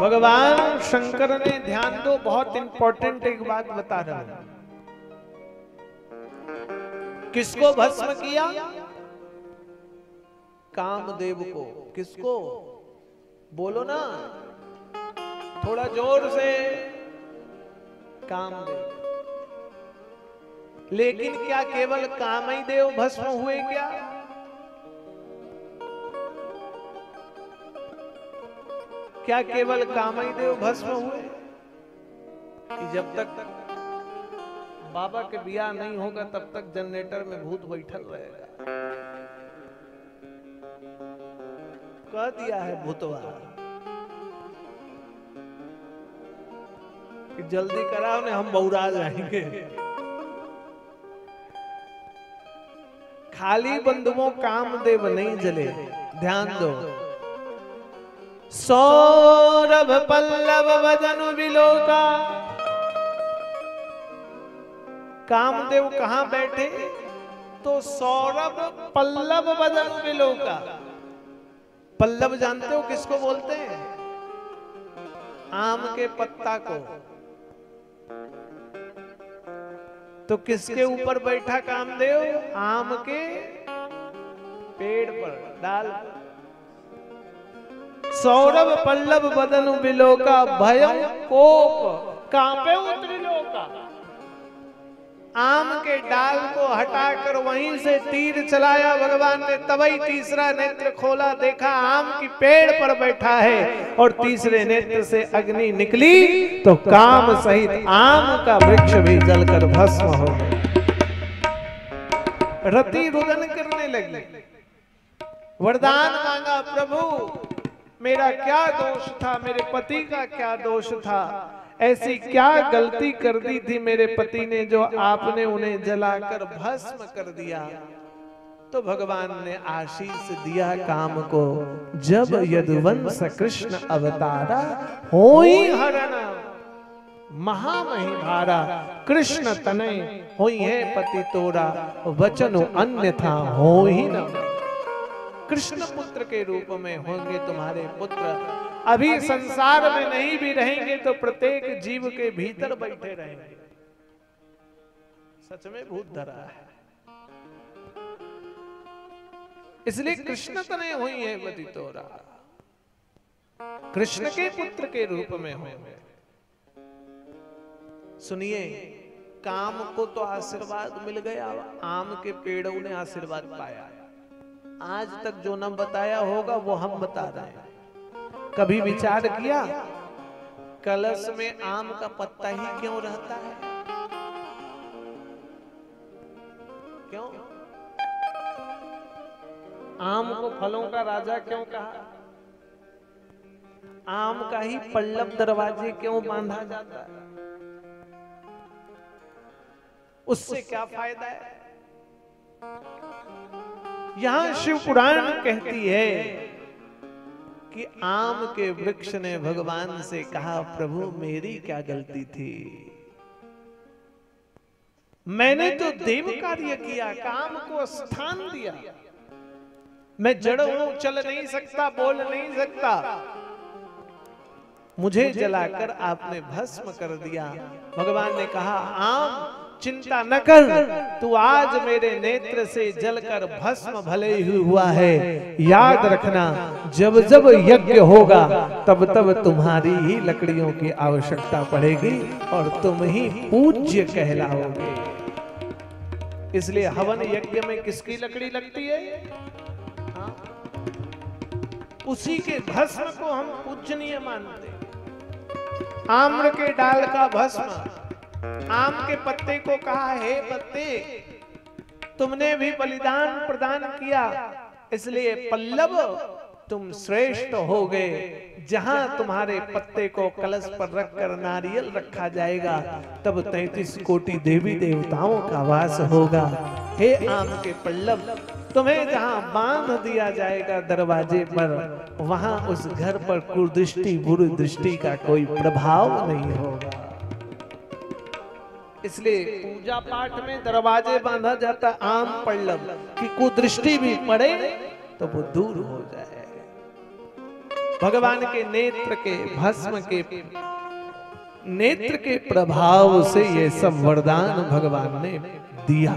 भगवान शंकर ने, ध्यान दो, बहुत इंपॉर्टेंट एक बात बता रहा हूं। किसको भस्म किया? कामदेव को। किसको? बोलो ना थोड़ा जोर से। कामदेव। लेकिन क्या केवल काम ही देव भस्म हुए क्या? क्या केवल काम ही देव भस्म हुए? कि जब तक बाबा के बियाह नहीं होगा तब तक जनरेटर में भूत बैठल रहेगा। कह दिया है भूतवा कि जल्दी कराओ ने हम बौरा जाएंगे। खाली बंधुओं कामदेव नहीं जले, ध्यान दो। सौरभ पल्लव वदन विलोका। कामदेव कहां बैठे? तो सौरभ पल्लव वदन विलोका। पल्लव जानते हो किसको बोलते हैं? आम के पत्ता को। तो किसके ऊपर बैठा कामदेव? आम के पेड़ पर, डाल पर। सौरभ पल्लव बदन विलोका, भयं कोप कांपे त्रिलोका। आम के डाल को हटाकर वहीं से तीर चलाया भगवान ने, तभी तीसरा नेत्र खोला, देखा आम की पेड़ पर बैठा है और तीसरे नेत्र से अग्नि निकली तो काम सहित आम का वृक्ष भी जलकर भस्म हो गया। रति रुदन करने लगी, वरदान मांगा, प्रभु मेरा क्या दोष था, मेरे पति का क्या दोष था, ऐसी क्या गलती कर दी थी मेरे पति ने जो आपने उन्हें जलाकर भस्म कर दिया। तो भगवान ने आशीष दिया काम को, जब यदुवंश कृष्ण अवतारा होई हरण महामही भारा, कृष्ण तनय होई है पति तोरा, वचन अन्यथा होई न। कृष्ण पुत्र के रूप में होंगे तुम्हारे पुत्र, अभी संसार में नहीं भी रहेंगे तो प्रत्येक जीव के भीतर बैठे रहेंगे। सच में भूत धरा है, इसलिए कृष्ण तनय हुई है पति तोरा, कृष्ण के पुत्र के रूप में होंगे। सुनिए, काम को तो आशीर्वाद मिल गया, आम के पेड़ों ने आशीर्वाद पाया। आज तक जो न बताया होगा वो हम बता रहे हैं। कभी विचार किया कलश में आम का पत्ता ही क्यों रहता है? क्यों? आम को फलों का राजा क्यों कहा? आम का ही पल्लव दरवाजे क्यों बांधा जाता है? उससे क्या फायदा है? यहां शिव पुराण कहती है कि आम के वृक्ष ने भगवान से कहा, प्रभु मेरी क्या गलती थी, मैंने तो देव कार्य किया, काम को स्थान दिया, मैं जड़ हूं, चल नहीं सकता, बोल नहीं सकता, मुझे जलाकर आपने भस्म कर दिया। भगवान ने कहा, आम चिंता न कर, तू आज मेरे नेत्र से जलकर भस्म भले ही हुआ है, याद रखना जब जब यज्ञ होगा तब तब तुम्हारी ही लकड़ियों की आवश्यकता पड़ेगी और तुम ही पूज्य कहलाओगे। इसलिए हवन यज्ञ में किसकी लकड़ी लगती है? हाँ? उसी के भस्म को हम पूजनीय मानते। आम्र के डाल का भस्म, आम के पत्ते को कहा, हे पत्ते तुमने भी बलिदान प्रदान किया, इसलिए पल्लव तुम श्रेष्ठ हो गए। जहां तुम्हारे पत्ते को कलश पर रखकर नारियल रखा जाएगा तब 33 कोटि देवी देवताओं का वास होगा। हे आम के पल्लव, तुम्हें जहां बांध दिया जाएगा दरवाजे पर, वहां उस घर पर कुदृष्टि बुरी दृष्टि का कोई प्रभाव नहीं होगा। इसलिए पूजा पाठ में दरवाजे बांधा जाता आम पल्लव कि कुदृष्टि भी पड़े तो वो दूर हो जाए। भगवान के नेत्र के भस्म के नेत्र के प्रभाव से ये सब वरदान भगवान ने दिया।